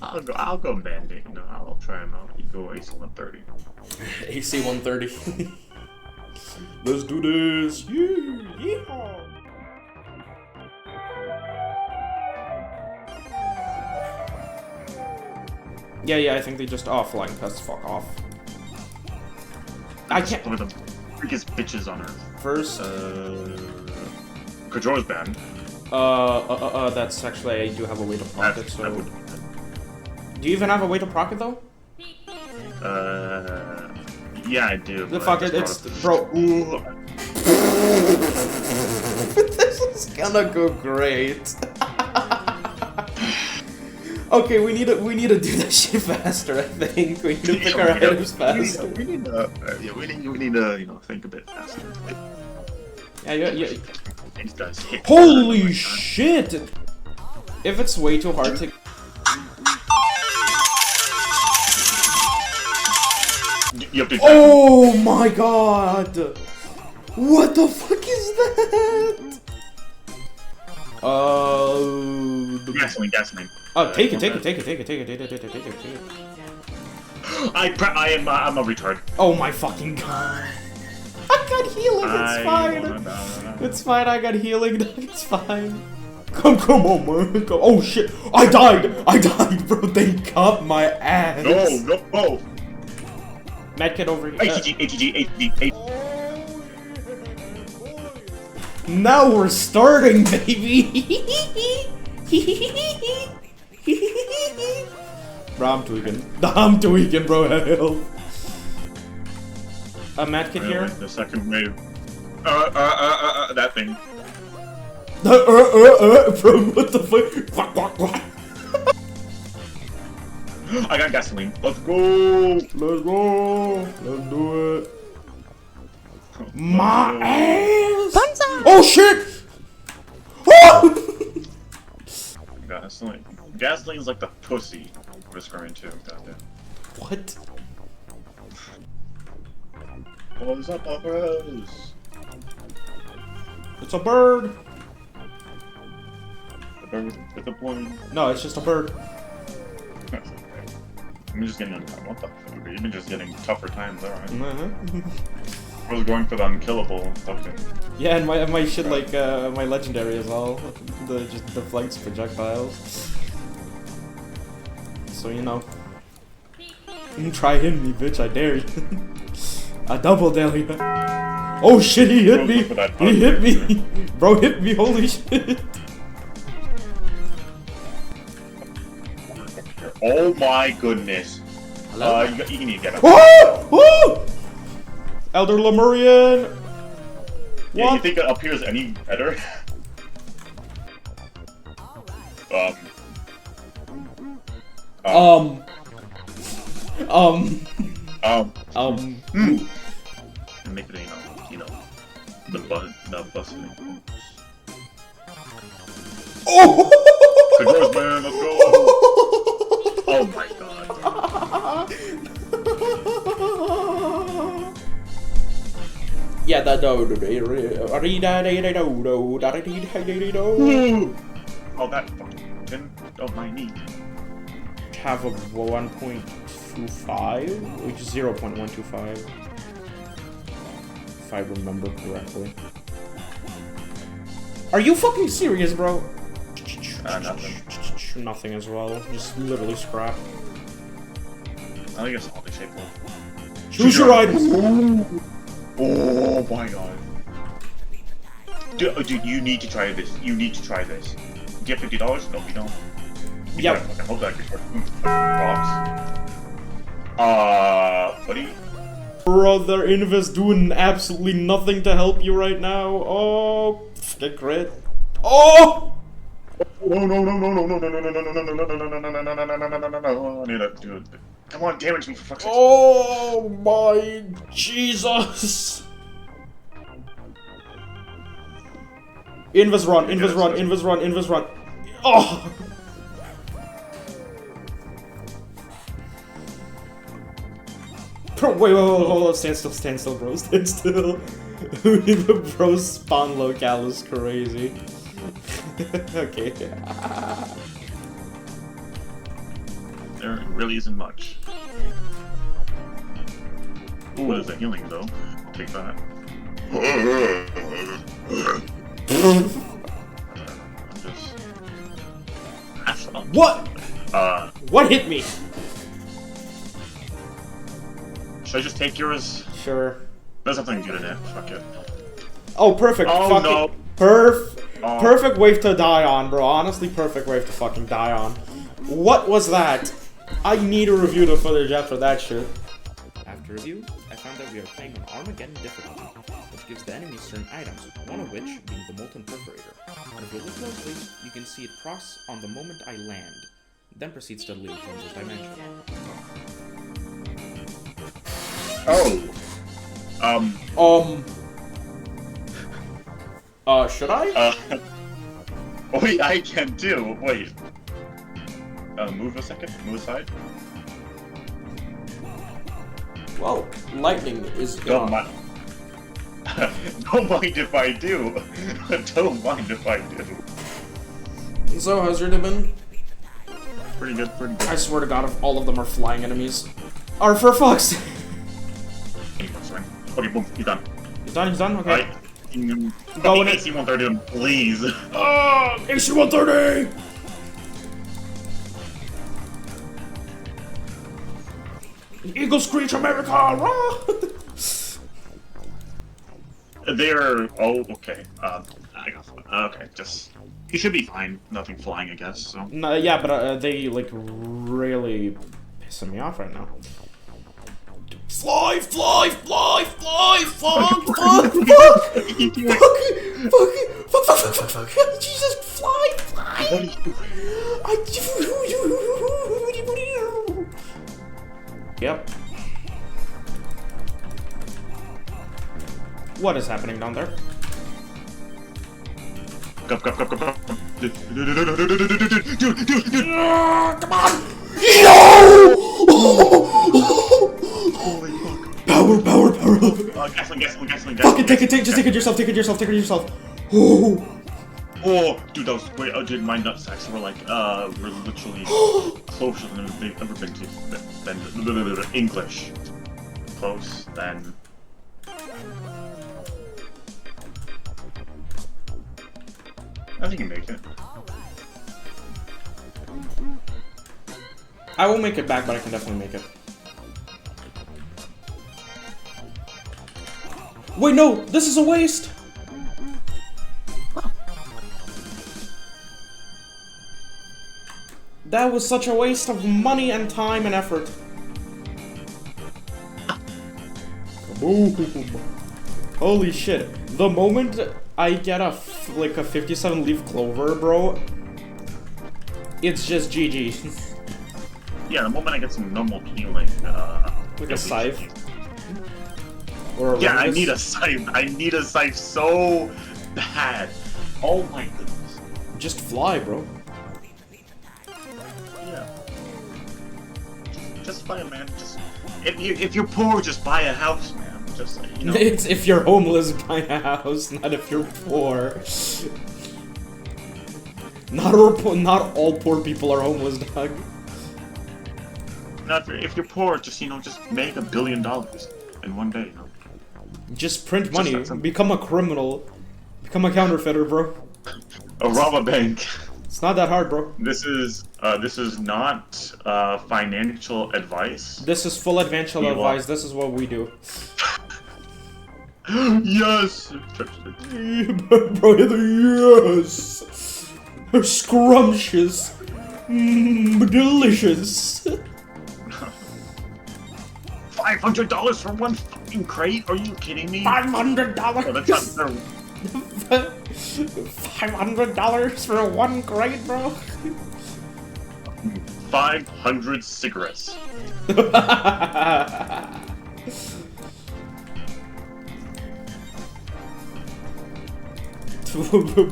I'll go Band-Aid. No, I'll try him out. You go AC 130. AC 130. Let's do this. Yeehaw. Yeah, I think they just flying pests. Fuck off. I can't. One of the biggest bitches on earth. First, Kajora's banned. that's actually, I do have a way to proc it, so... That would... Do you even have a way to proc it, though? Yeah, I do. Fuck it, it's... Bro... This is gonna go great. Okay, we need to do that shit faster, I think. We need to pick our items faster. We need to, you know, think a bit faster. Yeah. These guys hit. Holy shit! If it's way too hard to... You have to... Oh my god! What the fuck is that? Gasoline. Oh, take it. I'm a retard. Oh my fucking god. I got healing, it's fine. It's fine, I got healing, it's fine. Come on, man. Come. Oh shit, I died, bro. They got my ass. No. Medkit over here. ATG. Now we're starting, baby. Bro, I'm tweaking, bro. Hell. A medkit here. The second wave. That thing. Bro, what the fuck? Fuck. I got gasoline. Let's go. Let's do it. My ass. Oh shit! Oh! Gasoline's like the pussy we're referring to. Goddamn. What? What's up, buffers? It's a bird. The bird with the point. No, it's just a bird. I'm just getting what the fuck? You've been just getting tougher times, alright. Mm-hmm. I was going for the unkillable and stuff. Yeah, and my shit like my legendary as well. Just deflects projectiles. So you know. Try hitting me, bitch, I dare you. I double dare you. Oh shit, he hit me! He hit me! Bro hit me, holy shit! Oh my goodness. Hello? You need to get up. Oh! Elder Lemurian! Yeah, What? you think up here is any better? And make it, you know, the bustling. Oh! Kajora's man, let's go! Oh my god. Yeah, that Oh, that fucking don't mind me. have a 1.25, which is 0.125, if I remember correctly. Are you fucking serious, bro? Nothing. Nothing as well. Just literally scrap. I think it's all the shape one. Choose your items. Oh my god. Dude, you need to try this. You need to try this. Do you have $50? No, you don't. Yep. I hope that gets rocks. Buddy? Brother, Invis doing absolutely nothing to help you right now. Oh, get crit. Oh! No. I need to do it. Come on, damage me for fuck's sake. Oh my Jesus! Invis run. Oh! Bro, wait, hold on, stand still, bro, stand still. The bro spawn locale is crazy. Okay. there really isn't much. Ooh, what is a healing though? I'll take that. What? What hit me? Should I just take yours? Sure. There's nothing good in it. Fuck it. Oh, perfect. Oh, fucking no. Perfect wave to die on, bro. Honestly, perfect wave to fucking die on. What was that? I need to review the footage after that shit. After review, I found that we are playing on Armageddon difficulty, which gives the enemies certain items, one of which being the Molten Perforator. And if you look closely, you can see it cross on the moment I land, then proceeds to leave from this dimension. Should I? Wait, I can do. Wait. Move a second. Move aside. Well, lightning is Don't mind. Don't mind if I do. Don't mind if I do. So, how's your day been? Pretty good, pretty good. I swear to God, if all of them are flying enemies. Or for fuck's sake. Okay, boom, he's done. He's done, he's done? Okay. Alright. Go in it. AC-130, please. AC-130! Eagle Screech America! Rah! They're... Oh, okay. I got okay, just... He should be fine. Nothing flying, I guess, so... No, yeah, but they, like, really pissing me off right now. Fly, fly, fly, fly, fuck, fuck, fuck, Jesus, fly, fly. What are you doing? Yep. What is happening down there? Go. Dude. Come on! Yo! Holy fuck. Power up. Gasoline. Fuck it, take it yourself. Oh. Oh, dude, that was great. Oh, dude, my nutsacks were like, we're literally closer than they've ever been to than English. Close, then. I think you make it. I won't make it back, but I can definitely make it. Wait, no! This is a waste! That was such a waste of money and time and effort. Kaboom! Holy shit. The moment I get a 57 leaf clover, bro, it's just GG. Yeah, the moment I get some normal healing, like a scythe? Or a yeah, I Rhombus? need a scythe. I need a scythe so bad. Oh my goodness. Just fly, bro. Yeah. Just buy a man. Just if you're poor, just buy a house, man. Just you know. It's if you're homeless, buy a house, not if you're poor. Not all poor people are homeless, dog. Not if you're poor, just just make $1 billion in one day, Just print money, become a criminal, become a counterfeiter, bro. Rob a bank. It's not that hard, bro. This is not financial advice. This is full financial advice. This is what we do. Yes, bro, yes, scrumptious, delicious. $500 for one fucking crate? Are you kidding me? $500. Oh, that's not $500 for one crate, bro. 500 cigarettes.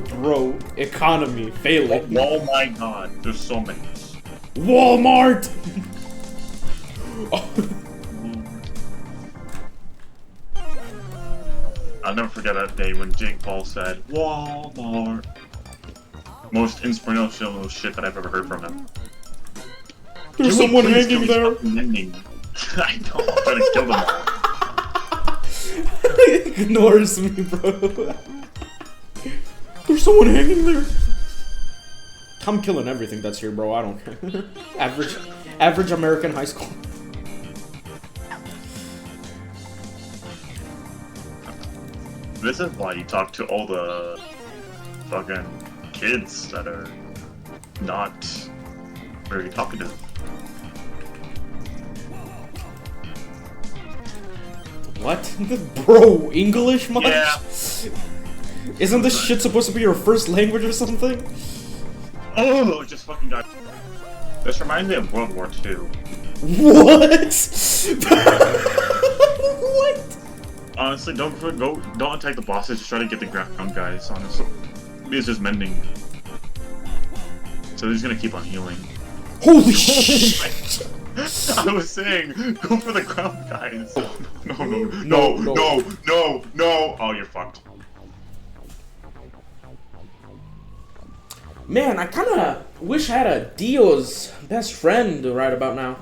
Bro, economy failing. Oh my god, there's so many. Walmart. I'll never forget that day when Jake Paul said, Walmart. Most inspirational shit that I've ever heard from him. There's someone hanging there. I know, I'm trying to kill them all. Ignores me, bro. There's someone hanging there. I'm killing everything that's here, bro. I don't care. Average American high school. This is why you talk to all the fucking kids that are not very talkative. What? Bro, English much? Yeah. Isn't this shit supposed to be your first language or something? Oh, it just fucking got. This reminds me of World War II. What? What? Honestly, don't attack the bosses. Just try to get the ground guys. Honestly, it's just mending. So he's gonna keep on healing. Holy shit! I was saying, go for the ground guys. No. No! Oh, you're fucked. Man, I kinda wish I had a Dio's best friend right about now.